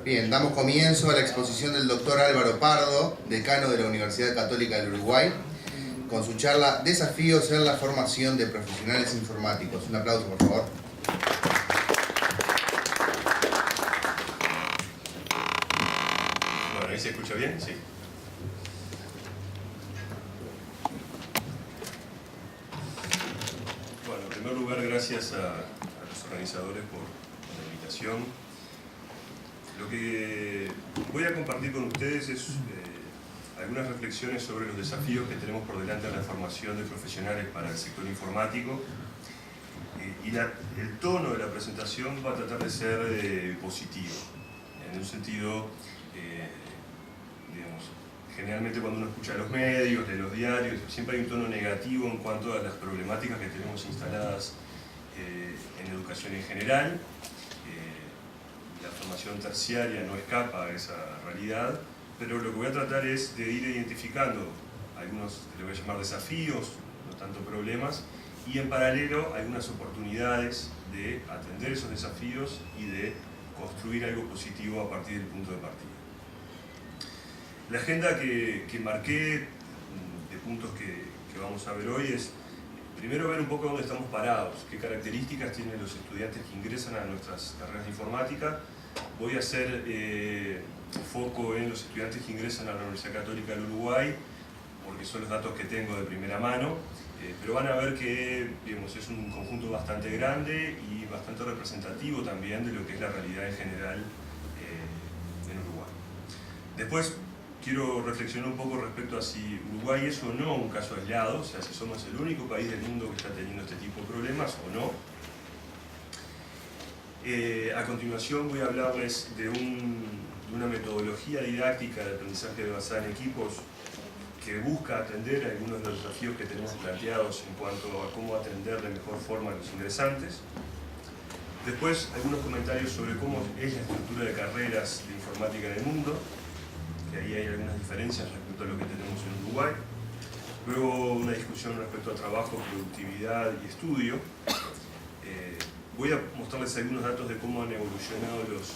Bien, damos comienzo a la exposición del doctor Álvaro Pardo, decano de la Universidad Católica del Uruguay, con su charla Desafíos en la formación de profesionales informáticos. Un aplauso, por favor. Bueno, ¿ahí se escucha bien? Sí. Bueno, en primer lugar, gracias a los organizadores por la invitación. Lo que voy a compartir con ustedes es algunas reflexiones sobre los desafíos que tenemos por delante en la formación de profesionales para el sector informático. El tono de la presentación va a tratar de ser positivo, en un sentido, digamos, generalmente cuando uno escucha los medios, de los diarios, siempre hay un tono negativo en cuanto a las problemáticas que tenemos instaladas en educación en general. La formación terciaria no escapa a esa realidad, pero lo que voy a tratar es de ir identificando algunos, que le voy a llamar desafíos, no tanto problemas, y en paralelo algunas oportunidades de atender esos desafíos y de construir algo positivo a partir del punto de partida. La agenda que marqué de puntos que vamos a ver hoy es primero ver un poco dónde estamos parados, qué características tienen los estudiantes que ingresan a nuestras carreras de informática. Voy a hacer foco en los estudiantes que ingresan a la Universidad Católica del Uruguay, porque son los datos que tengo de primera mano, pero van a ver que, digamos, es un conjunto bastante grande y bastante representativo también de lo que es la realidad en general en Uruguay. Después quiero reflexionar un poco respecto a si Uruguay es o no un caso aislado, o sea, si somos el único país del mundo que está teniendo este tipo de problemas o no. A continuación voy a hablarles de una metodología didáctica de aprendizaje basada en equipos que busca atender a algunos de los desafíos que tenemos planteados en cuanto a cómo atender de mejor forma a los ingresantes. Después algunos comentarios sobre cómo es la estructura de carreras de informática en el mundo, que ahí hay algunas diferencias respecto a lo que tenemos en Uruguay. Luego una discusión respecto a trabajo, productividad y estudio. Voy a mostrarles algunos datos de cómo han evolucionado los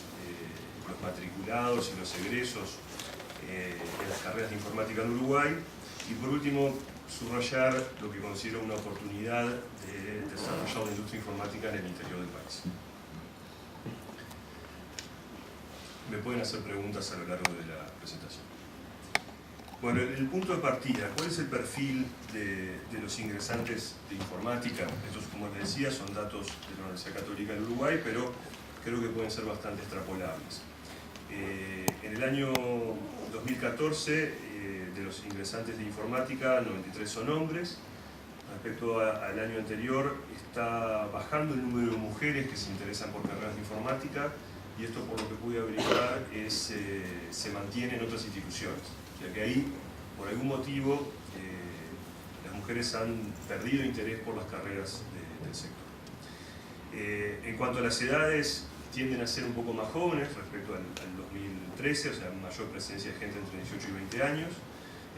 matriculados y los egresos en las carreras de informática en Uruguay. Y por último, subrayar lo que considero una oportunidad de desarrollar la industria informática en el interior del país. Me pueden hacer preguntas a lo largo de la presentación. Bueno, el punto de partida, ¿cuál es el perfil de los ingresantes de informática? Estos, como les decía, son datos de la Universidad Católica del Uruguay, pero creo que pueden ser bastante extrapolables. En el año 2014, de los ingresantes de informática, 93 son hombres. Respecto al año anterior, está bajando el número de mujeres que se interesan por carreras de informática, y esto, por lo que pude averiguar, se mantiene en otras instituciones. O sea que ahí, por algún motivo, las mujeres han perdido interés por las carreras del sector. En cuanto a las edades, tienden a ser un poco más jóvenes respecto al 2013, o sea, mayor presencia de gente entre 18 y 20 años.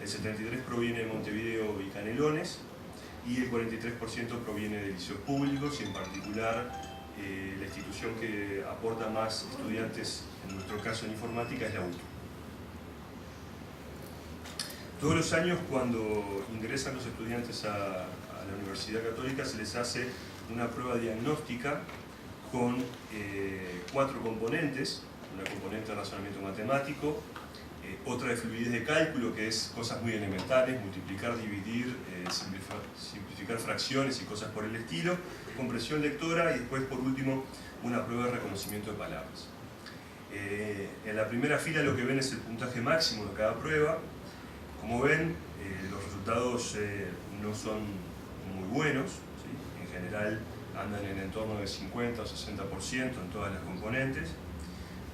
El 73% proviene de Montevideo y Canelones, y el 43% proviene de liceos públicos, y en particular la institución que aporta más estudiantes, en nuestro caso en informática, es la UTU. Todos los años, cuando ingresan los estudiantes a la Universidad Católica, se les hace una prueba diagnóstica con 4 componentes: una componente de razonamiento matemático, otra de fluidez de cálculo, que es cosas muy elementales, multiplicar, dividir, simplificar fracciones y cosas por el estilo, comprensión lectora, y después, por último, una prueba de reconocimiento de palabras. En la primera fila lo que ven es el puntaje máximo de cada prueba. Como ven, los resultados no son muy buenos, ¿sí? En general andan en el entorno del 50 o 60% en todas las componentes.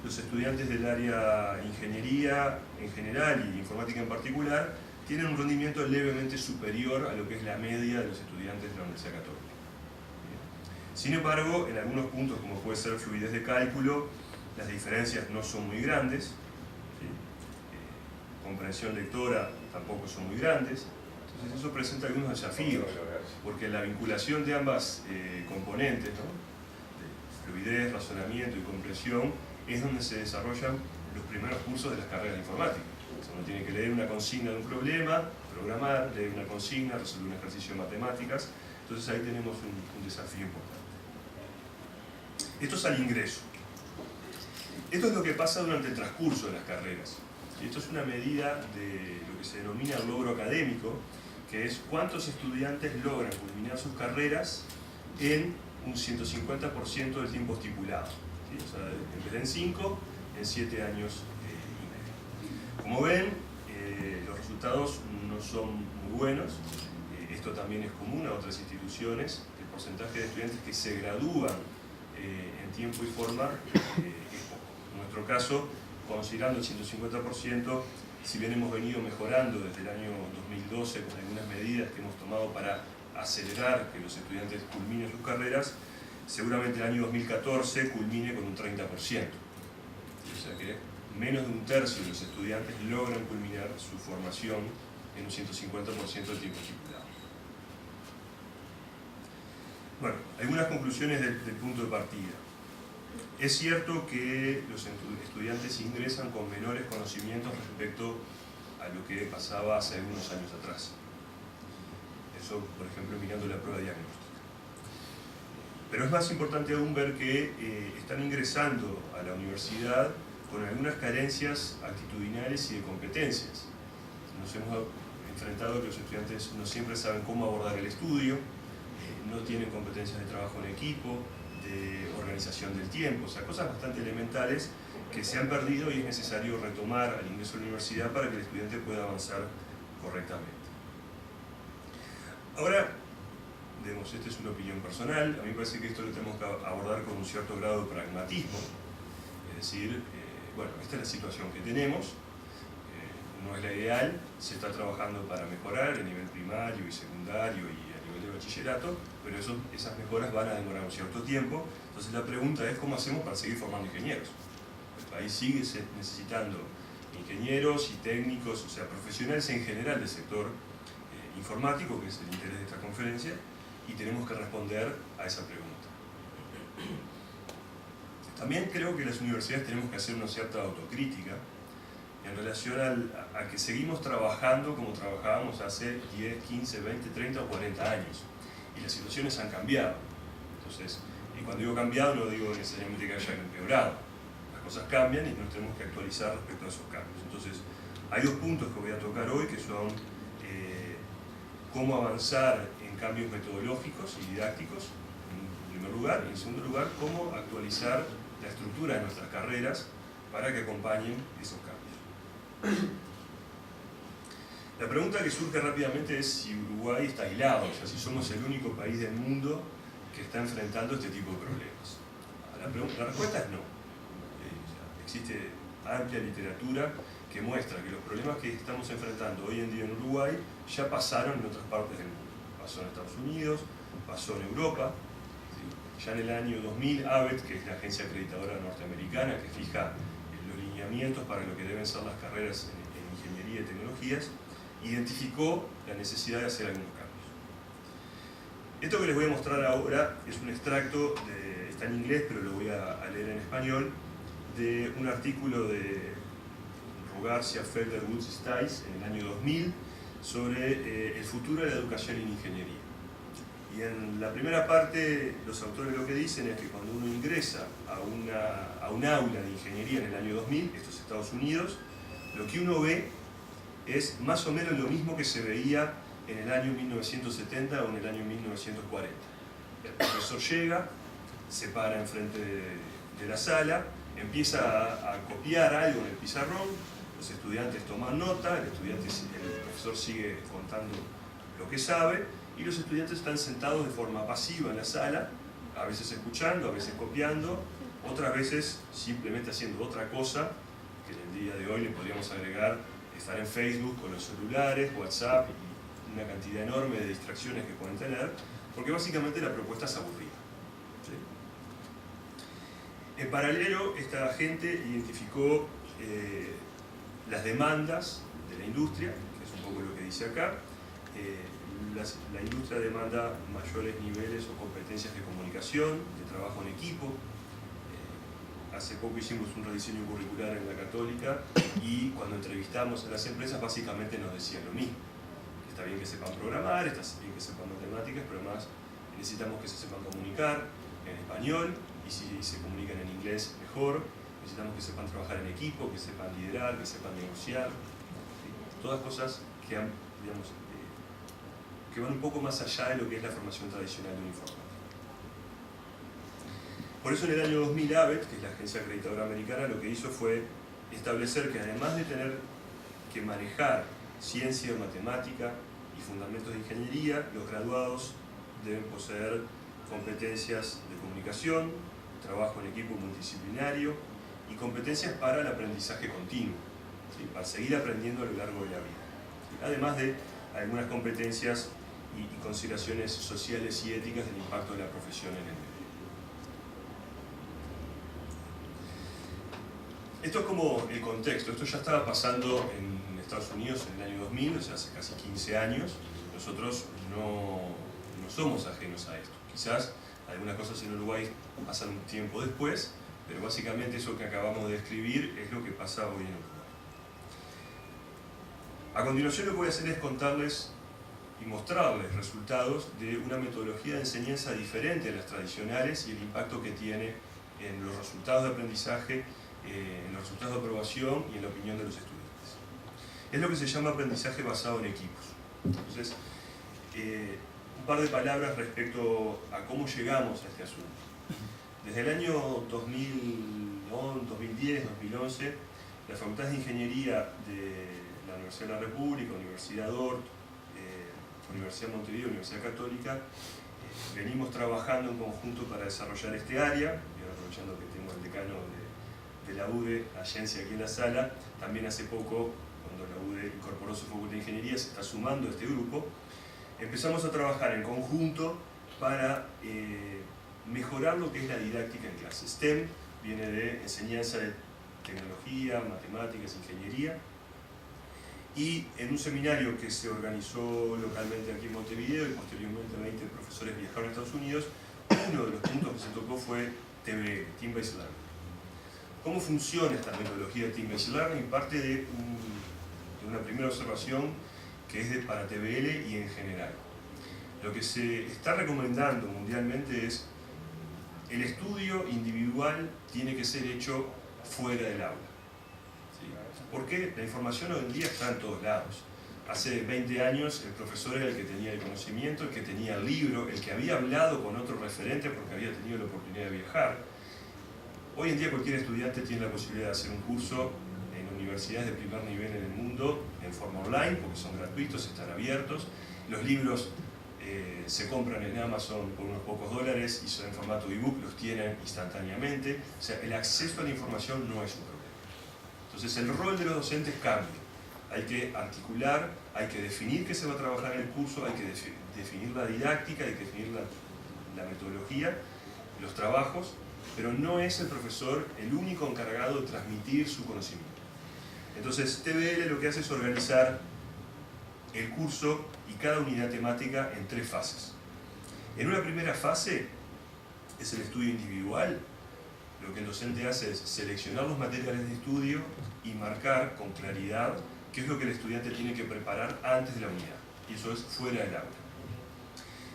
Los estudiantes del área ingeniería en general y informática en particular tienen un rendimiento levemente superior a lo que es la media de los estudiantes de la Universidad Católica. Sin embargo, en algunos puntos, como puede ser fluidez de cálculo, las diferencias no son muy grandes, ¿sí? Comprensión lectora tampoco son muy grandes. Entonces eso presenta algunos desafíos, porque la vinculación de ambas componentes, ¿no?, de fluidez, razonamiento y comprensión, es donde se desarrollan los primeros cursos de las carreras de informática. O sea, uno tiene que leer una consigna de un problema, programar, leer una consigna, resolver un ejercicio de matemáticas. Entonces ahí tenemos un desafío importante. Esto es al ingreso. Esto es lo que pasa durante el transcurso de las carreras. Esto es una medida de lo que se denomina el logro académico, que es cuántos estudiantes logran culminar sus carreras en un 150% del tiempo estipulado. ¿Sí? O sea, en vez de en 5, en 7 años y medio. Como ven, los resultados no son muy buenos. Esto también es común a otras instituciones. El porcentaje de estudiantes que se gradúan en tiempo y forma es poco. En nuestro caso, considerando el 150%, si bien hemos venido mejorando desde el año 2012 con algunas medidas que hemos tomado para acelerar que los estudiantes culminen sus carreras, seguramente el año 2014 culmine con un 30%. O sea que menos de un tercio de los estudiantes logran culminar su formación en un 150% del tiempo estipulado. Bueno, algunas conclusiones del punto de partida. Es cierto que los estudiantes ingresan con menores conocimientos respecto a lo que pasaba hace algunos años atrás. Eso, por ejemplo, mirando la prueba diagnóstica. Pero es más importante aún ver que están ingresando a la universidad con algunas carencias actitudinales y de competencias. Nos hemos enfrentado a que los estudiantes no siempre saben cómo abordar el estudio, no tienen competencias de trabajo en equipo, de organización del tiempo, o sea, cosas bastante elementales que se han perdido y es necesario retomar al ingreso a la universidad para que el estudiante pueda avanzar correctamente. Ahora, digamos, esta es una opinión personal, a mí me parece que esto lo tenemos que abordar con un cierto grado de pragmatismo, es decir, bueno, esta es la situación que tenemos, no es la ideal, se está trabajando para mejorar a nivel primario y secundario y a nivel de bachillerato, pero esas mejoras van a demorar un cierto tiempo. Entonces la pregunta es cómo hacemos para seguir formando ingenieros. El país sigue necesitando ingenieros y técnicos, o sea, profesionales en general del sector informático, que es el interés de esta conferencia, y tenemos que responder a esa pregunta. También creo que las universidades tenemos que hacer una cierta autocrítica en relación a que seguimos trabajando como trabajábamos hace 10, 15, 20, 30 o 40 años. Y las situaciones han cambiado. Entonces, y cuando digo cambiado no digo necesariamente que hayan empeorado. Las cosas cambian y nos tenemos que actualizar respecto a esos cambios. Entonces, hay dos puntos que voy a tocar hoy que son cómo avanzar en cambios metodológicos y didácticos, en primer lugar, y en segundo lugar, cómo actualizar la estructura de nuestras carreras para que acompañen esos cambios. La pregunta que surge rápidamente es si Uruguay está aislado, o sea, si somos el único país del mundo que está enfrentando este tipo de problemas. La respuesta es no. Existe amplia literatura que muestra que los problemas que estamos enfrentando hoy en día en Uruguay ya pasaron en otras partes del mundo. Pasó en Estados Unidos, pasó en Europa. Ya en el año 2000, ABET, que es la agencia acreditadora norteamericana que fija los lineamientos para lo que deben ser las carreras en ingeniería y tecnologías, identificó la necesidad de hacer algunos cambios. Esto que les voy a mostrar ahora es un extracto, está en inglés pero lo voy a leer en español, de un artículo de Rugarcia, Felder, Woods y Stice en el año 2000 sobre el futuro de la educación en ingeniería. Y en la primera parte los autores lo que dicen es que cuando uno ingresa a un aula de ingeniería en el año 2000, esto es Estados Unidos, lo que uno ve es más o menos lo mismo que se veía en el año 1970 o en el año 1940. El profesor llega, se para enfrente de la sala, empieza a copiar algo en el pizarrón, los estudiantes toman nota, el profesor sigue contando lo que sabe, y los estudiantes están sentados de forma pasiva en la sala, a veces escuchando, a veces copiando, otras veces simplemente haciendo otra cosa, que en el día de hoy le podríamos agregar estar en Facebook con los celulares, WhatsApp y una cantidad enorme de distracciones que pueden tener, porque básicamente la propuesta es aburrida. ¿Sí? En paralelo, esta gente identificó las demandas de la industria, que es un poco lo que dice acá. La industria demanda mayores niveles o competencias de comunicación, de trabajo en equipo. hace poco hicimos un rediseño curricular en la Católica y cuando entrevistamos a las empresas básicamente nos decían lo mismo. Está bien que sepan programar, está bien que sepan matemáticas, pero además necesitamos que se sepan comunicar en español y si se comunican en inglés mejor. Necesitamos que sepan trabajar en equipo, que sepan liderar, que sepan negociar. ¿Sí? Todas cosas que, digamos, que van un poco más allá de lo que es la formación tradicional de un informático. Por eso en el año 2000 ABET, que es la agencia acreditadora americana, lo que hizo fue establecer que además de tener que manejar ciencia, matemática y fundamentos de ingeniería, los graduados deben poseer competencias de comunicación, trabajo en equipo multidisciplinario y competencias para el aprendizaje continuo, ¿sí? Para seguir aprendiendo a lo largo de la vida, ¿sí? Además de algunas competencias y consideraciones sociales y éticas del impacto de la profesión en el medio. Esto es como el contexto. Esto ya estaba pasando en Estados Unidos en el año 2000, o sea, hace casi 15 años. Nosotros no somos ajenos a esto. Quizás algunas cosas en Uruguay pasan un tiempo después, pero básicamente eso que acabamos de describir es lo que pasa hoy en Uruguay. A continuación lo que voy a hacer es contarles y mostrarles resultados de una metodología de enseñanza diferente a las tradicionales y el impacto que tiene en los resultados de aprendizaje, en los resultados de aprobación y en la opinión de los estudiantes. Es lo que se llama aprendizaje basado en equipos. Entonces, un par de palabras respecto a cómo llegamos a este asunto. Desde el año 2010, 2011, la Facultad de Ingeniería de la Universidad de la República, Universidad Dort, Universidad de Montevideo, Universidad Católica, venimos trabajando en conjunto para desarrollar este área, y ahora aprovechando que tengo el decano de la UDE, Agencia aquí en la sala, también hace poco, cuando la UDE incorporó su Facultad de Ingeniería, se está sumando a este grupo. Empezamos a trabajar en conjunto para mejorar lo que es la didáctica en clase. STEM viene de enseñanza de tecnología, matemáticas, ingeniería, y en un seminario que se organizó localmente aquí en Montevideo y posteriormente 20 profesores viajaron a Estados Unidos, uno de los puntos que se tocó fue TBL, Team Based Learning. ¿Cómo funciona esta metodología de Team Based Learning? Parte de una primera observación que es para TBL y en general. Lo que se está recomendando mundialmente es el estudio individual tiene que ser hecho fuera del aula. ¿Sí? Porque la información hoy en día está en todos lados. Hace 20 años el profesor era el que tenía el conocimiento, el que tenía el libro, el que había hablado con otro referente porque había tenido la oportunidad de viajar. Hoy en día cualquier estudiante tiene la posibilidad de hacer un curso en universidades de primer nivel en el mundo en forma online, porque son gratuitos, están abiertos. Los libros se compran en Amazon por unos pocos dólares y son en formato ebook, los tienen instantáneamente. O sea, el acceso a la información no es un problema. Entonces el rol de los docentes cambia. Hay que articular, hay que definir qué se va a trabajar en el curso, hay que definir la didáctica, hay que definir la metodología, los trabajos, pero no es el profesor el único encargado de transmitir su conocimiento. Entonces TBL lo que hace es organizar el curso y cada unidad temática en 3 fases. En una primera fase es el estudio individual. Lo que el docente hace es seleccionar los materiales de estudio y marcar con claridad qué es lo que el estudiante tiene que preparar antes de la unidad. Y eso es fuera del aula.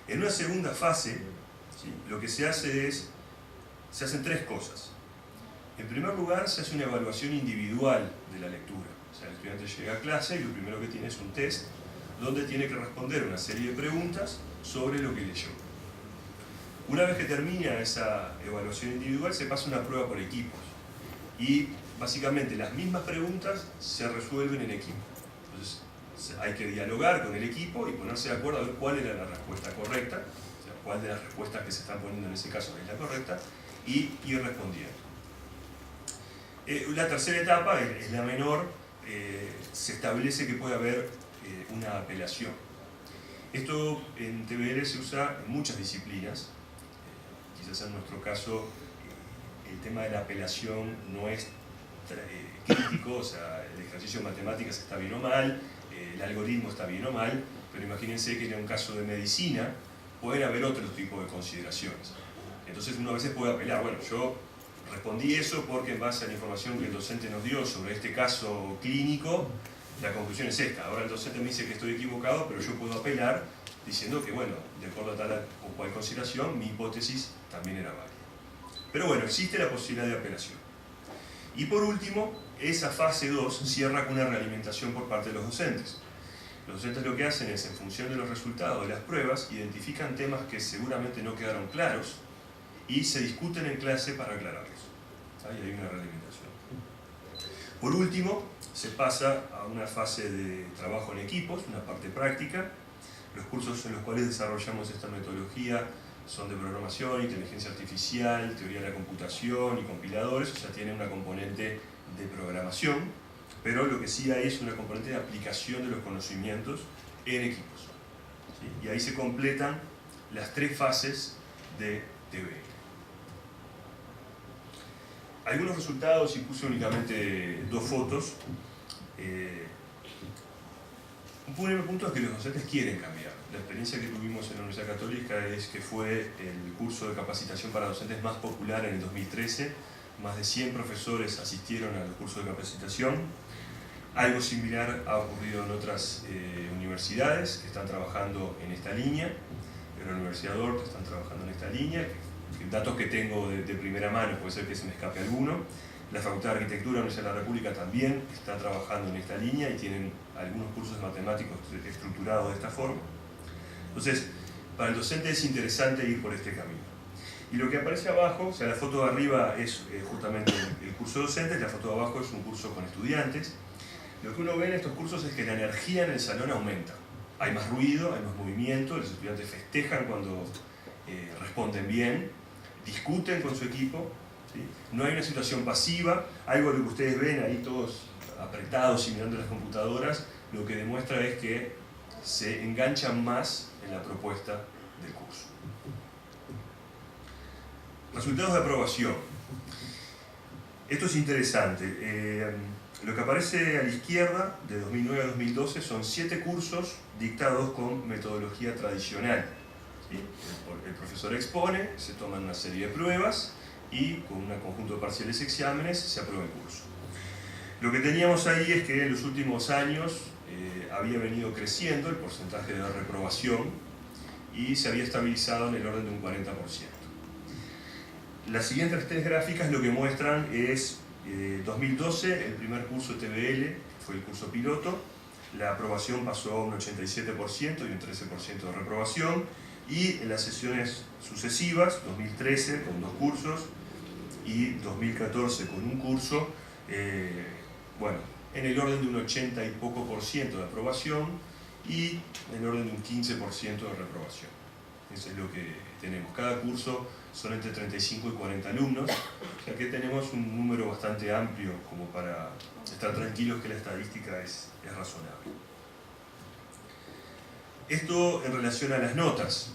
En una segunda fase, ¿sí?, lo que se hacen 3 cosas. En primer lugar, se hace una evaluación individual de la lectura. O sea, el estudiante llega a clase y lo primero que tiene es un test donde tiene que responder una serie de preguntas sobre lo que leyó. Una vez que termina esa evaluación individual, se pasa una prueba por equipos. Y básicamente las mismas preguntas se resuelven en equipo. Entonces hay que dialogar con el equipo y ponerse de acuerdo a ver cuál era la respuesta correcta, o sea, cuál de las respuestas que se están poniendo en ese caso es la correcta, y ir respondiendo. La tercera etapa es la menor, se establece que puede haber una apelación. Esto en TBL se usa en muchas disciplinas. Quizás en nuestro caso el tema de la apelación no es crítico, o sea, el ejercicio de matemáticas está bien o mal, el algoritmo está bien o mal, pero imagínense que en un caso de medicina pueden haber otro tipo de consideraciones. Entonces uno a veces puede apelar, bueno, yo Respondí eso porque en base a la información que el docente nos dio sobre este caso clínico, la conclusión es esta. Ahora el docente me dice que estoy equivocado, pero yo puedo apelar diciendo que, bueno, de acuerdo a tal o cual consideración, mi hipótesis también era válida. Pero bueno, existe la posibilidad de apelación. Y por último, esa fase 2 cierra con una realimentación por parte de los docentes. Los docentes lo que hacen es, en función de los resultados de las pruebas, identifican temas que seguramente no quedaron claros y se discuten en clase para aclararlos. Ahí hay una realimentación. Por último, se pasa a una fase de trabajo en equipos, una parte práctica. Los cursos en los cuales desarrollamos esta metodología son de programación, inteligencia artificial, teoría de la computación y compiladores, o sea, tiene una componente de programación, pero lo que sí hay es una componente de aplicación de los conocimientos en equipos. ¿Sí? Y ahí se completan las 3 fases de TBL. Algunos resultados, y puse únicamente 2 fotos. Un primer punto es que los docentes quieren cambiar. La experiencia que tuvimos en la Universidad Católica es que fue el curso de capacitación para docentes más popular en el 2013. Más de 100 profesores asistieron al curso de capacitación. Algo similar ha ocurrido en otras universidades que están trabajando en esta línea. En la Universidad de Dordt están trabajando en esta línea. Datos que tengo de primera mano, puede ser que se me escape alguno. La Facultad de Arquitectura de la Universidad de la República también está trabajando en esta línea y tienen algunos cursos matemáticos estructurados de esta forma. Entonces, para el docente es interesante ir por este camino. Y lo que aparece abajo, o sea, la foto de arriba es justamente el curso de docentes, la foto de abajo es un curso con estudiantes. Lo que uno ve en estos cursos es que la energía en el salón aumenta. Hay más ruido, hay más movimiento, los estudiantes festejan cuando responden bien, discuten con su equipo, ¿sí? No hay una situación pasiva, algo de lo que ustedes ven ahí todos apretados y mirando las computadoras, lo que demuestra es que se enganchan más en la propuesta del curso. Resultados de aprobación. Esto es interesante. Lo que aparece a la izquierda, de 2009 a 2012, son 7 cursos dictados con metodología tradicional. ¿Sí? El profesor expone, se toman una serie de pruebas y con un conjunto de parciales y exámenes se aprueba el curso. Lo que teníamos ahí es que en los últimos años había venido creciendo el porcentaje de reprobación y se había estabilizado en el orden de un 40%. Las siguientes 3 gráficas lo que muestran es 2012, el primer curso TBL, fue el curso piloto, la aprobación pasó a un 87% y un 13% de reprobación, y en las sesiones sucesivas, 2013 con 2 cursos y 2014 con un curso, bueno, en el orden de un 80 y poco por ciento de aprobación y en el orden de un 15% de reprobación. Eso es lo que tenemos. Cada curso son entre 35 y 40 alumnos, o sea que tenemos un número bastante amplio como para estar tranquilos que la estadística es razonable. Esto en relación a las notas,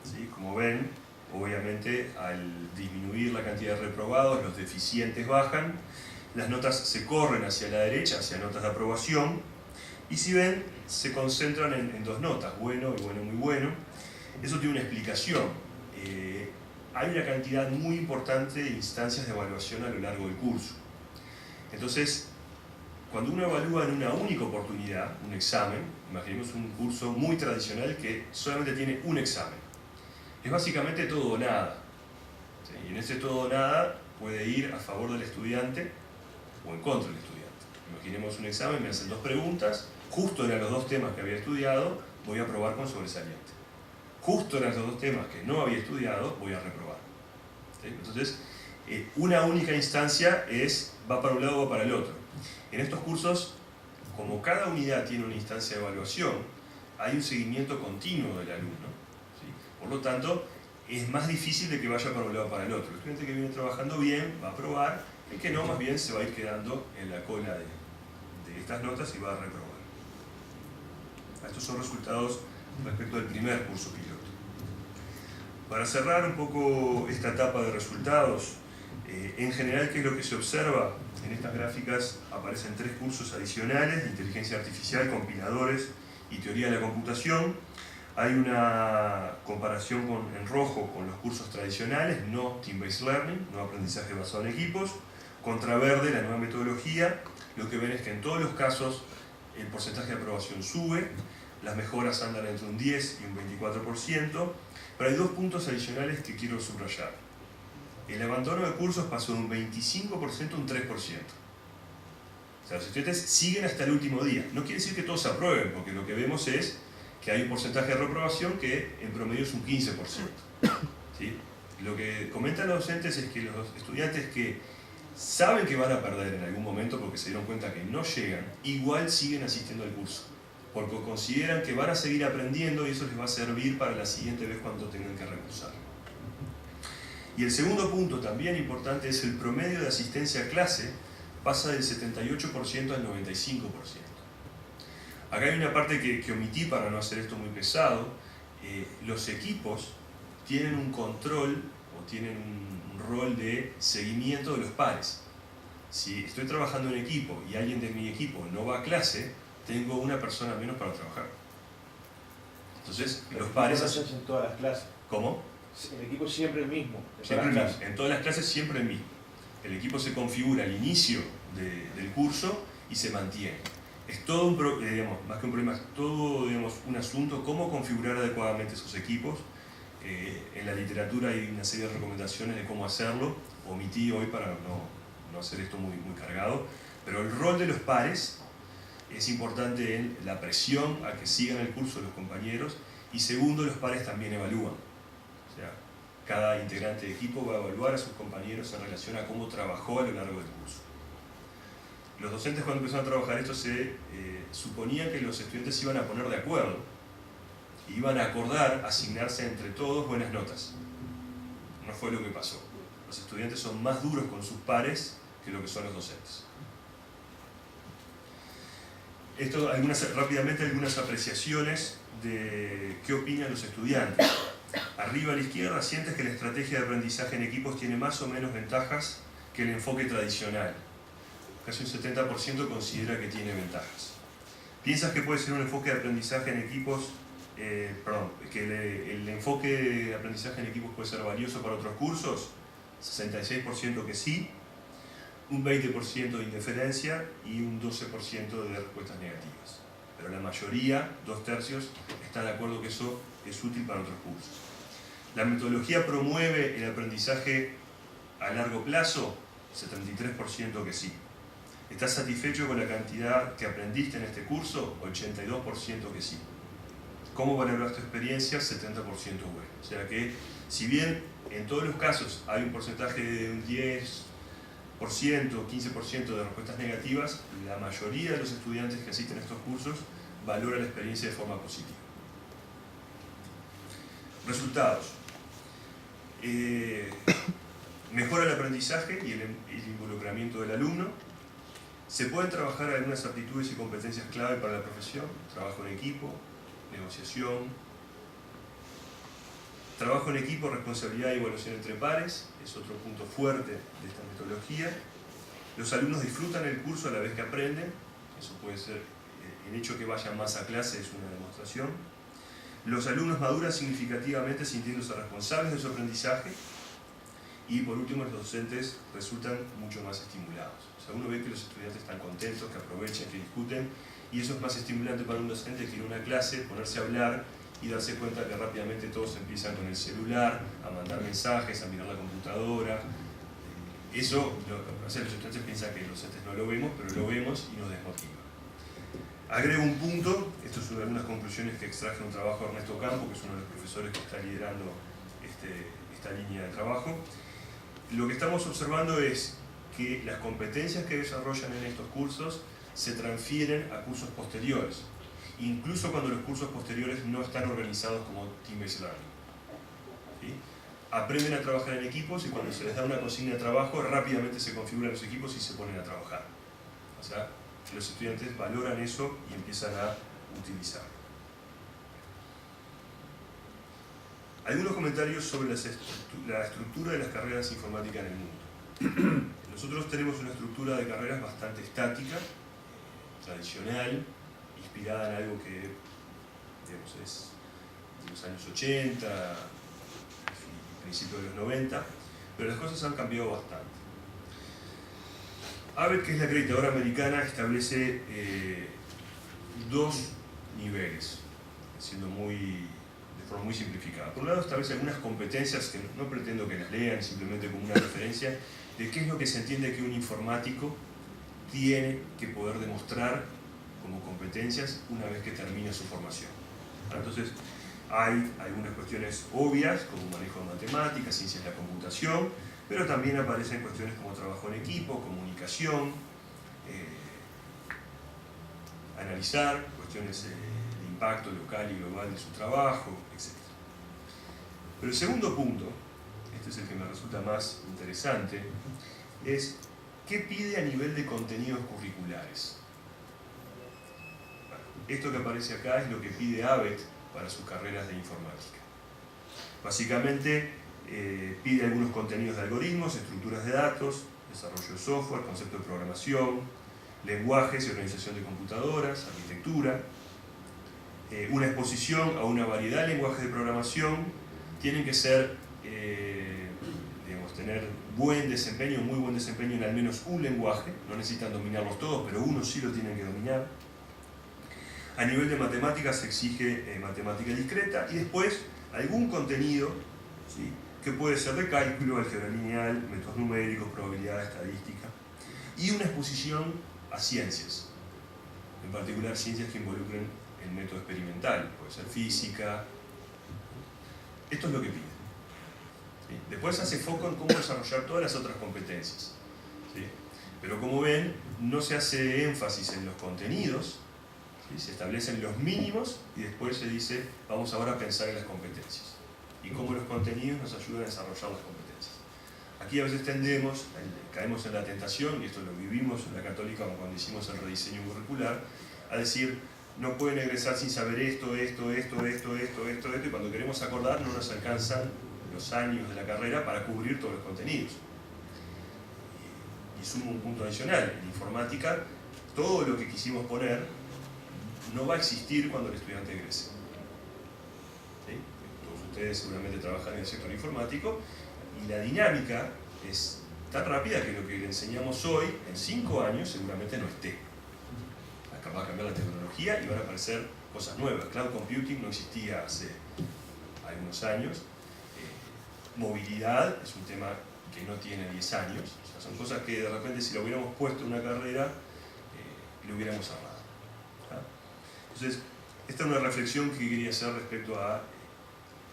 ¿sí? Como ven, obviamente al disminuir la cantidad de reprobados, los deficientes bajan, las notas se corren hacia la derecha, hacia notas de aprobación, y si ven, se concentran en 2 notas, bueno y bueno muy bueno. Eso tiene una explicación. Hay una cantidad muy importante de instancias de evaluación a lo largo del curso. Entonces, cuando uno evalúa en una única oportunidad, un examen, imaginemos un curso muy tradicional que solamente tiene un examen. Es básicamente todo o nada. ¿Sí? Y en ese todo o nada puede ir a favor del estudiante o en contra del estudiante. Imaginemos un examen, me hacen 2 preguntas, justo eran los 2 temas que había estudiado, voy a aprobar con sobresaliente. Justo eran los 2 temas que no había estudiado, voy a reprobar. ¿Sí? Entonces, una única instancia va para un lado o va para el otro. En estos cursos, como cada unidad tiene una instancia de evaluación, hay un seguimiento continuo del alumno. ¿Sí? Por lo tanto, es más difícil de que vaya para un lado o para el otro. El estudiante que viene trabajando bien va a aprobar, el que no, más bien se va a ir quedando en la cola de estas notas y va a reprobar. Estos son resultados respecto del primer curso piloto. Para cerrar un poco esta etapa de resultados, en general, ¿qué es lo que se observa? En estas gráficas aparecen 3 cursos adicionales de inteligencia artificial, compiladores y teoría de la computación. Hay una comparación en rojo con los cursos tradicionales, no Team-Based Learning, no aprendizaje basado en equipos. Contra verde, la nueva metodología, lo que ven es que en todos los casos el porcentaje de aprobación sube, las mejoras andan entre un 10 y un 24%, pero hay dos puntos adicionales que quiero subrayar. El abandono de cursos pasó de un 25% a un 3%. O sea, los estudiantes siguen hasta el último día. No quiere decir que todos se aprueben, porque lo que vemos es que hay un porcentaje de reprobación que en promedio es un 15%. ¿Sí? Lo que comentan los docentes es que los estudiantes que saben que van a perder en algún momento porque se dieron cuenta que no llegan, igual siguen asistiendo al curso, porque consideran que van a seguir aprendiendo y eso les va a servir para la siguiente vez cuando tengan que recursar. Y el segundo punto también importante es el promedio de asistencia a clase pasa del 78% al 95%. Acá hay una parte que omití para no hacer esto muy pesado. Los equipos tienen un control o tienen un rol de seguimiento de los pares. Si estoy trabajando en equipo y alguien de mi equipo no va a clase, tengo una persona menos para trabajar. Entonces, los pares... en todas las clases. ¿Cómo? El equipo es siempre el mismo. Siempre el mismo. En todas las clases siempre el mismo. El equipo se configura al inicio del curso y se mantiene. Es todo más que un problema, es todo un asunto cómo configurar adecuadamente esos equipos. En la literatura hay una serie de recomendaciones de cómo hacerlo. Omití hoy para no hacer esto muy cargado. Pero el rol de los pares es importante en la presión a que sigan el curso los compañeros. Y segundo, los pares también evalúan. O sea, cada integrante de equipo va a evaluar a sus compañeros en relación a cómo trabajó a lo largo del curso. Los docentes cuando empezaron a trabajar esto suponían que los estudiantes se iban a poner de acuerdo y iban a acordar asignarse entre todos buenas notas. No fue lo que pasó. Los estudiantes son más duros con sus pares que lo que son los docentes. Esto, rápidamente algunas apreciaciones de qué opinan los estudiantes. Arriba a la izquierda, sientes que la estrategia de aprendizaje en equipos tiene más o menos ventajas que el enfoque tradicional. Casi un 70% considera que tiene ventajas. ¿Piensas que puede ser un enfoque de aprendizaje en equipos, que el enfoque de aprendizaje en equipos puede ser valioso para otros cursos? 66% que sí, un 20% de indiferencia y un 12% de respuestas negativas. Pero la mayoría, 2/3, están de acuerdo que eso es útil para otros cursos. La metodología promueve el aprendizaje a largo plazo, 73% que sí. ¿Estás satisfecho con la cantidad que aprendiste en este curso? 82% que sí. ¿Cómo valoras tu experiencia? 70% bueno. O sea que, si bien en todos los casos hay un porcentaje de un 10%, 15% de respuestas negativas, la mayoría de los estudiantes que asisten a estos cursos valora la experiencia de forma positiva. Resultados. Mejora el aprendizaje y el involucramiento del alumno. Se pueden trabajar algunas aptitudes y competencias clave para la profesión: trabajo en equipo, negociación, trabajo en equipo, responsabilidad y evaluación entre pares, es otro punto fuerte de esta metodología. Los alumnos disfrutan el curso a la vez que aprenden, eso puede ser, el hecho que vayan más a clase es una demostración. Los alumnos maduran significativamente sintiéndose responsables de su aprendizaje. Y por último, los docentes resultan mucho más estimulados. O sea, uno ve que los estudiantes están contentos, que aprovechan, que discuten, y eso es más estimulante para un docente que ir a una clase, ponerse a hablar y darse cuenta que rápidamente todos empiezan con el celular, a mandar mensajes, a mirar la computadora. Eso, los estudiantes piensan que los docentes no lo vemos, pero lo vemos y nos desmotiva. Agrego un punto, estas son algunas conclusiones que extraje de un trabajo de Ernesto Campo, que es uno de los profesores que está liderando esta línea de trabajo. Lo que estamos observando es que las competencias que desarrollan en estos cursos se transfieren a cursos posteriores, incluso cuando los cursos posteriores no están organizados como Team-Based Learning. ¿Sí? Aprenden a trabajar en equipos y cuando se les da una consigna de trabajo rápidamente se configuran los equipos y se ponen a trabajar. O sea, los estudiantes valoran eso y empiezan a utilizarlo. Algunos comentarios sobre la estructura de las carreras informáticas en el mundo. Nosotros tenemos una estructura de carreras bastante estática, tradicional, inspirada en algo que, digamos, es los años 80, principios de los 90, pero las cosas han cambiado bastante. ABET, que es la acreditadora americana, establece dos niveles, siendo de forma muy simplificada. Por un lado, establece algunas competencias que no pretendo que las lean, simplemente como una referencia de qué es lo que se entiende que un informático tiene que poder demostrar como competencias una vez que termina su formación. Entonces, hay algunas cuestiones obvias, como manejo de matemáticas, ciencias de la computación, pero también aparecen cuestiones como trabajo en equipo, comunicación, analizar cuestiones de impacto local y global de su trabajo, etc. Pero el segundo punto, este es el que me resulta más interesante, es ¿qué pide a nivel de contenidos curriculares? Bueno, esto que aparece acá es lo que pide ABET para sus carreras de informática. Básicamente pide algunos contenidos de algoritmos, estructuras de datos, desarrollo de software, concepto de programación, lenguajes y organización de computadoras, arquitectura, una exposición a una variedad de lenguajes de programación. Tienen que ser, tener buen desempeño, muy buen desempeño en al menos un lenguaje, no necesitan dominarlos todos, pero uno sí lo tienen que dominar. A nivel de matemáticas se exige matemática discreta y después algún contenido, ¿sí?, que puede ser de cálculo, álgebra lineal, métodos numéricos, probabilidad, estadística, y una exposición a ciencias, en particular ciencias que involucren el método experimental, puede ser física. Esto es lo que pide. ¿Sí? Después hace foco en cómo desarrollar todas las otras competencias. ¿Sí? Pero como ven, no se hace énfasis en los contenidos, ¿sí? Se establecen los mínimos y después se dice, vamos ahora a pensar en las competencias y cómo los contenidos nos ayudan a desarrollar las competencias. Aquí a veces caemos en la tentación, y esto lo vivimos en la Católica cuando hicimos el rediseño curricular, a decir, no pueden egresar sin saber esto, y cuando queremos acordar no nos alcanzan los años de la carrera para cubrir todos los contenidos. Y sumo un punto adicional, en informática, todo lo que quisimos poner no va a existir cuando el estudiante egrese. ¿Sí? Todos ustedes seguramente trabajan en el sector informático, y la dinámica es tan rápida que lo que le enseñamos hoy, en 5 años, seguramente no esté. Acá va a cambiar la tecnología y van a aparecer cosas nuevas. Cloud computing no existía hace algunos años. Movilidad es un tema que no tiene 10 años. O sea, son cosas que de repente si lo hubiéramos puesto en una carrera, lo hubiéramos ahorrado. ¿Ah? Entonces, esta es una reflexión que quería hacer respecto a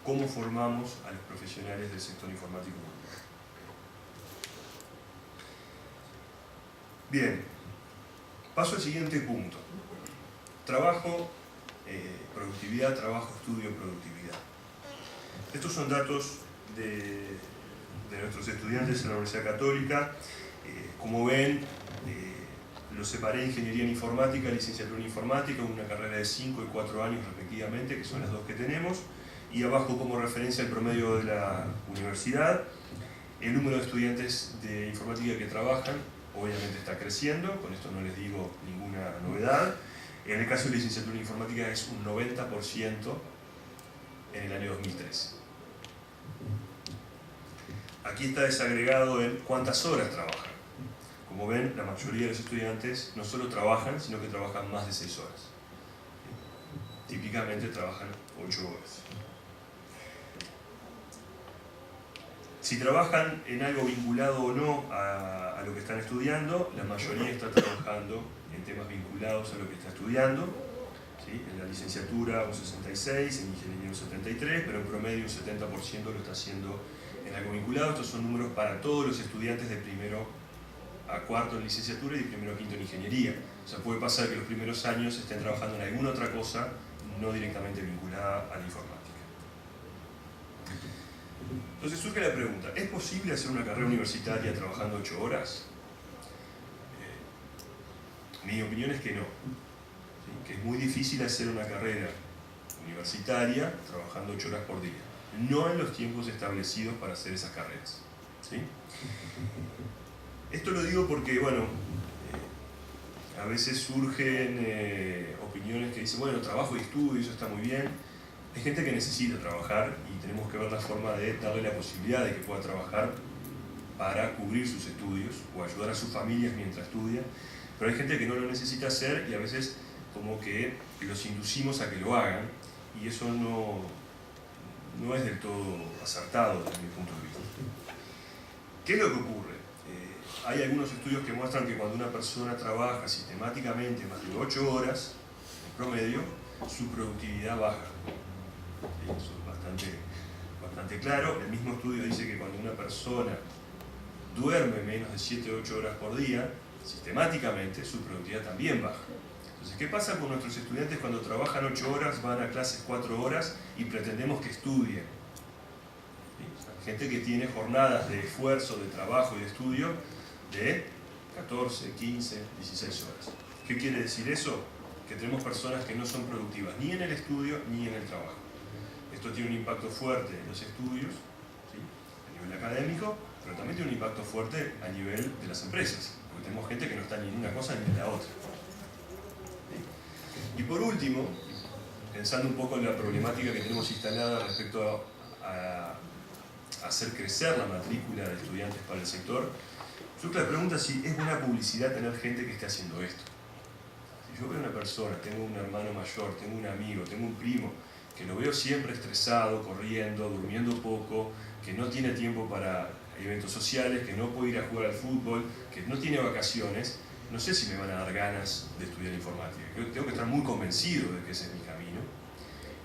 cómo formamos a los profesionales del sector informático. Bien, paso al siguiente punto. Trabajo, productividad, trabajo, estudio, productividad. Estos son datos de nuestros estudiantes en la Universidad Católica. Como ven, los separé ingeniería en informática, licenciatura en informática, una carrera de 5 y 4 años respectivamente, que son las dos que tenemos. Y abajo como referencia el promedio de la universidad. El número de estudiantes de informática que trabajan obviamente está creciendo, con esto no les digo ninguna novedad. En el caso de licenciatura en informática es un 90% en el año 2013. Aquí está desagregado en cuántas horas trabajan. Como ven, la mayoría de los estudiantes no solo trabajan, sino que trabajan más de 6 horas. Típicamente trabajan 8 horas. Si trabajan en algo vinculado o no a lo que están estudiando, la mayoría está trabajando en temas vinculados a lo que está estudiando. ¿Sí? En la licenciatura un 66, en ingeniería un 73, pero en promedio un 70% lo está haciendo en algo vinculado. Estos son números para todos los estudiantes de primero a cuarto en licenciatura y de primero a quinto en ingeniería. O sea, puede pasar que los primeros años estén trabajando en alguna otra cosa no directamente vinculada a la informática. Entonces surge la pregunta, ¿es posible hacer una carrera universitaria trabajando 8 horas? Mi opinión es que no. ¿Sí? Que es muy difícil hacer una carrera universitaria trabajando 8 horas por día. No en los tiempos establecidos para hacer esas carreras. ¿Sí? Esto lo digo porque, bueno, a veces surgen opiniones que dicen, bueno, trabajo y estudio, eso está muy bien. Hay gente que necesita trabajar y tenemos que ver la forma de darle la posibilidad de que pueda trabajar para cubrir sus estudios o ayudar a sus familias mientras estudia, pero hay gente que no lo necesita hacer y a veces como que los inducimos a que lo hagan y eso no es del todo acertado desde mi punto de vista. ¿Qué es lo que ocurre? Hay algunos estudios que muestran que cuando una persona trabaja sistemáticamente más de 8 horas en promedio, su productividad baja. Eso es bastante claro. El mismo estudio dice que cuando una persona duerme menos de 7 o 8 horas por día, sistemáticamente su productividad también baja. Entonces, ¿qué pasa con nuestros estudiantes cuando trabajan 8 horas, van a clases 4 horas y pretendemos que estudien? Gente que tiene jornadas de esfuerzo, de trabajo y de estudio de 14, 15, 16 horas. ¿Qué quiere decir eso? Que tenemos personas que no son productivas ni en el estudio ni en el trabajo. Esto tiene un impacto fuerte en los estudios, ¿sí?, a nivel académico, pero también tiene un impacto fuerte a nivel de las empresas, porque tenemos gente que no está ni en una cosa ni en la otra. ¿Sí? Y por último, pensando un poco en la problemática que tenemos instalada respecto a hacer crecer la matrícula de estudiantes para el sector, surge la pregunta si es buena publicidad tener gente que esté haciendo esto. Si yo veo una persona, tengo un hermano mayor, tengo un amigo, tengo un primo, que lo veo siempre estresado, corriendo, durmiendo poco, que no tiene tiempo para eventos sociales, que no puede ir a jugar al fútbol, que no tiene vacaciones, no sé si me van a dar ganas de estudiar informática. Yo tengo que estar muy convencido de que ese es mi camino.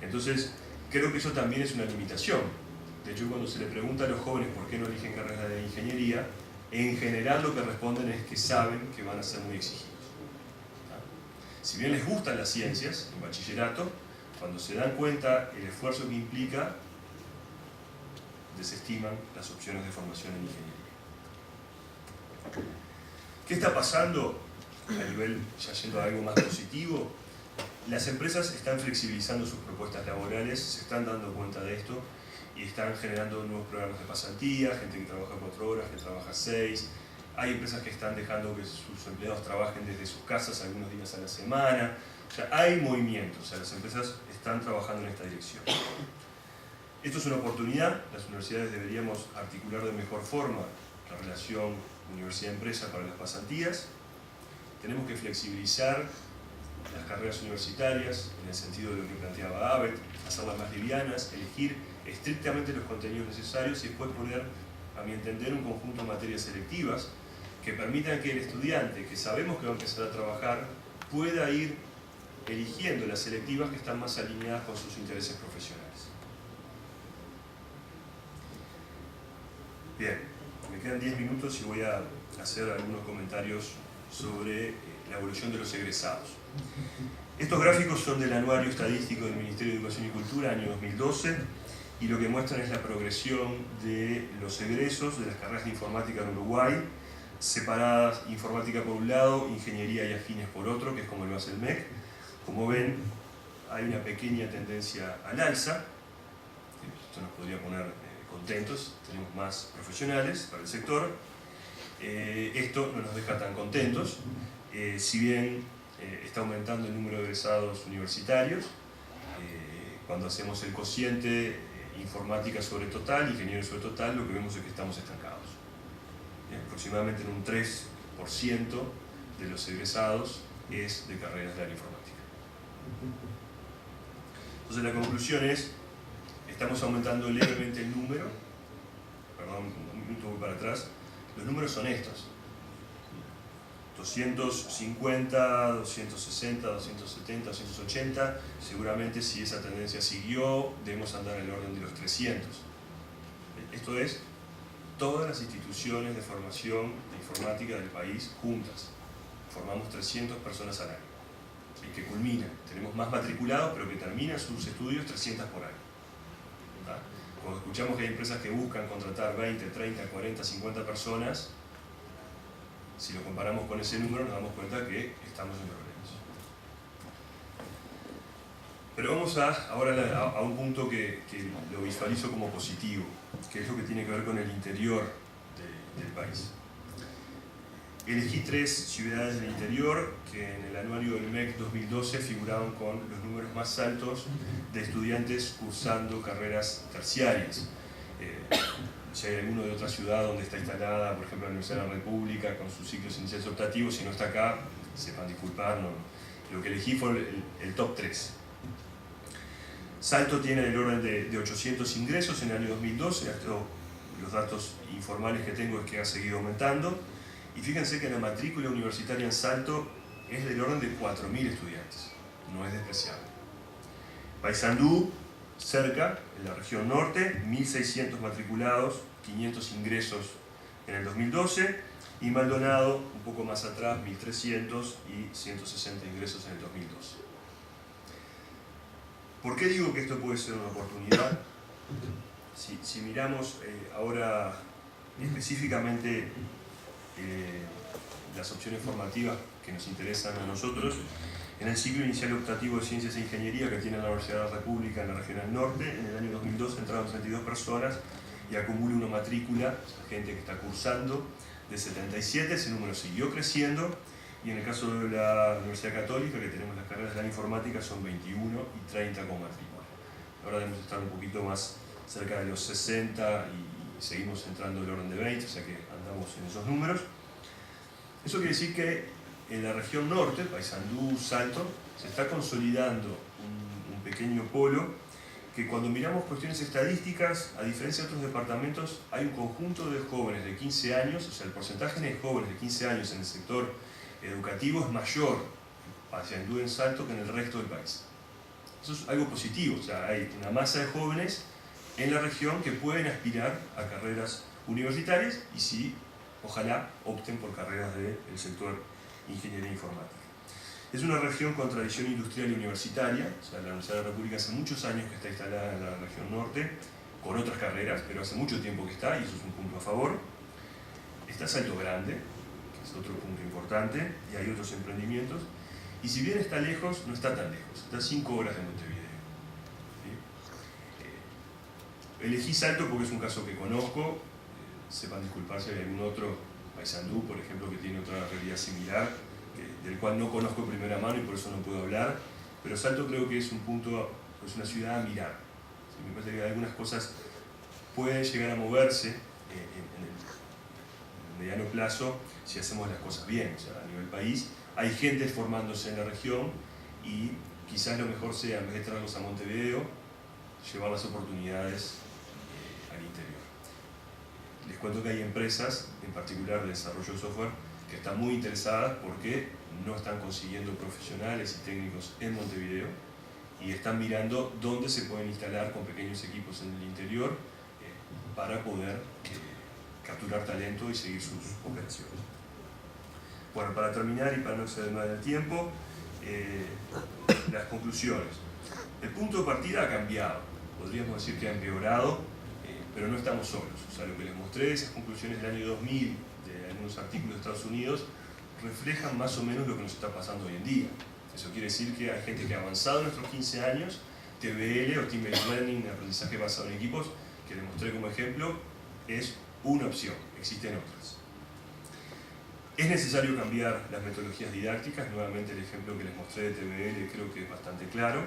Entonces, creo que eso también es una limitación. De hecho, cuando se le pregunta a los jóvenes por qué no eligen carreras de ingeniería, en general lo que responden es que saben que van a ser muy exigidos. Si bien les gustan las ciencias en bachillerato, cuando se dan cuenta el esfuerzo que implica, desestiman las opciones de formación en ingeniería. ¿Qué está pasando a nivel, ya yendo a algo más positivo? Las empresas están flexibilizando sus propuestas laborales, se están dando cuenta de esto y están generando nuevos programas de pasantía, gente que trabaja 4 horas, que trabaja 6. Hay empresas que están dejando que sus empleados trabajen desde sus casas algunos días a la semana. O sea, hay movimientos, o sea, las empresas están trabajando en esta dirección. Esto es una oportunidad, las universidades deberíamos articular de mejor forma la relación universidad-empresa para las pasantías. Tenemos que flexibilizar las carreras universitarias en el sentido de lo que planteaba Abed, hacerlas más livianas, elegir estrictamente los contenidos necesarios y después poner, a mi entender, un conjunto de materias selectivas que permitan que el estudiante, que sabemos que va a empezar a trabajar, pueda ir eligiendo las selectivas que están más alineadas con sus intereses profesionales. Bien, me quedan 10 minutos y voy a hacer algunos comentarios sobre la evolución de los egresados. Estos gráficos son del Anuario Estadístico del Ministerio de Educación y Cultura, año 2012, y lo que muestran es la progresión de los egresos de las carreras de informática en Uruguay, separadas informática por un lado, ingeniería y afines por otro, que es como lo hace el MEC. Como ven, hay una pequeña tendencia al alza. Esto nos podría poner contentos, tenemos más profesionales para el sector. Esto no nos deja tan contentos, si bien está aumentando el número de egresados universitarios. Cuando hacemos el cociente informática sobre total, ingeniero sobre total, lo que vemos es que estamos estancados. Aproximadamente en un 3% de los egresados es de carreras de área informática. Entonces la conclusión es, estamos aumentando levemente el número, perdón, un minuto voy para atrás, los números son estos. 250, 260, 270, 280, seguramente si esa tendencia siguió, debemos andar en el orden de los 300. Esto es, todas las instituciones de formación de informática del país juntas. Formamos 300 personas al año. Y que culminan. Tenemos más matriculados, pero que terminan sus estudios 300 por año. ¿Verdad? Cuando escuchamos que hay empresas que buscan contratar 20, 30, 40, 50 personas, si lo comparamos con ese número nos damos cuenta que estamos en problemas. Pero vamos ahora a un punto que lo visualizo como positivo, que es lo que tiene que ver con el interior del país. Elegí 3 ciudades del interior que en el anuario del MEC 2012 figuraban con los números más altos de estudiantes cursando carreras terciarias. Si hay alguno de otra ciudad donde está instalada, por ejemplo la Universidad de la República, con sus ciclos iniciales optativos, si no está acá, sepan disculpar, no. Lo que elegí fue el top 3. Salto tiene el orden de 800 ingresos en el año 2012, los datos informales que tengo es que ha seguido aumentando, y fíjense que la matrícula universitaria en Salto es del orden de 4.000 estudiantes, no es despreciable. Paysandú, cerca, en la región norte, 1.600 matriculados, 500 ingresos en el 2012, y Maldonado, un poco más atrás, 1.300 y 160 ingresos en el 2012. ¿Por qué digo que esto puede ser una oportunidad? Si miramos ahora específicamente las opciones formativas que nos interesan a nosotros, en el ciclo inicial optativo de Ciencias e Ingeniería que tiene la Universidad de la República en la Regional Norte, en el año 2012 entraron 32 personas y acumula una matrícula, gente que está cursando, de 77, ese número siguió creciendo, y en el caso de la Universidad Católica, que tenemos las carreras de la informática, son 21 y 30 con matrícula. Ahora debemos estar un poquito más cerca de los 60 y seguimos entrando del orden de 20, o sea que andamos en esos números. Eso quiere decir que en la región norte, Paysandú, Salto, se está consolidando un pequeño polo que cuando miramos cuestiones estadísticas, a diferencia de otros departamentos, hay un conjunto de jóvenes de 15 años, o sea, el porcentaje de jóvenes de 15 años en el sector educativo es mayor en Paysandú, en Salto, que en el resto del país. Eso es algo positivo, o sea, hay una masa de jóvenes en la región que pueden aspirar a carreras universitarias y sí, ojalá opten por carreras del sector ingeniería informática. Es una región con tradición industrial y universitaria, o sea, la Universidad de la República hace muchos años que está instalada en la región norte, con otras carreras, pero hace mucho tiempo que está, y eso es un punto a favor. Está Salto Grande, que es otro punto importante, y hay otros emprendimientos, y si bien está lejos, no está tan lejos, está a 5 horas de Montevideo. ¿Sí? Elegí Salto porque es un caso que conozco, sepan disculpar si hay algún otro, Paysandú, por ejemplo, que tiene otra realidad similar, del cual no conozco de primera mano y por eso no puedo hablar, pero Salto creo que es un punto, es una ciudad a mirar. ¿Sí? Me parece que algunas cosas pueden llegar a moverse en el mediano plazo si hacemos las cosas bien, o sea, a nivel país. Hay gente formándose en la región y quizás lo mejor sea, en vez de traerlos a Montevideo, llevar las oportunidades al interior. Les cuento que hay empresas, en particular de desarrollo de software, que están muy interesadas porque no están consiguiendo profesionales y técnicos en Montevideo y están mirando dónde se pueden instalar con pequeños equipos en el interior para poder capturar talento y seguir sus operaciones. Bueno, para terminar y para no exceder más del tiempo, las conclusiones. El punto de partida ha cambiado, podríamos decir que ha empeorado, pero no estamos solos. O sea, lo que les mostré de esas conclusiones del año 2000, de algunos artículos de Estados Unidos, reflejan más o menos lo que nos está pasando hoy en día. Eso quiere decir que hay gente que ha avanzado en nuestros 15 años, TBL o Team-Based Learning, aprendizaje basado en equipos, que les mostré como ejemplo, es una opción, existen otras. Es necesario cambiar las metodologías didácticas, nuevamente el ejemplo que les mostré de TBL creo que es bastante claro.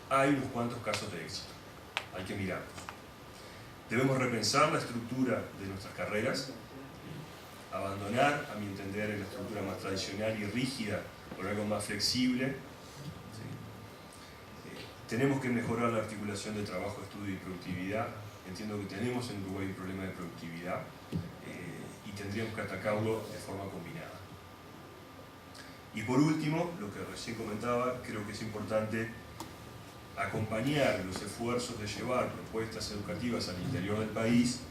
Hay unos cuantos casos de éxito, hay que mirarlos. Debemos repensar la estructura de nuestras carreras, abandonar, a mi entender, la estructura más tradicional y rígida por algo más flexible. ¿Sí? Tenemos que mejorar la articulación de trabajo, estudio y productividad. Entiendo que tenemos en Uruguay un problema de productividad y tendríamos que atacarlo de forma combinada. Y por último, lo que recién comentaba, creo que es importante acompañar los esfuerzos de llevar propuestas educativas al interior del país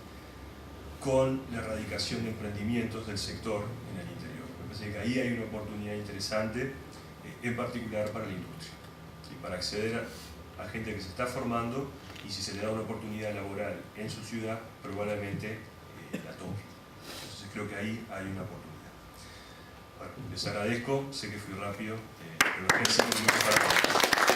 con la erradicación de emprendimientos del sector en el interior. Me parece que ahí hay una oportunidad interesante, en particular para la industria, ¿sí? Para acceder a gente que se está formando y si se le da una oportunidad laboral en su ciudad, probablemente la tome. Entonces creo que ahí hay una oportunidad. Bueno, les agradezco, sé que fui rápido, pero gracias por para todos.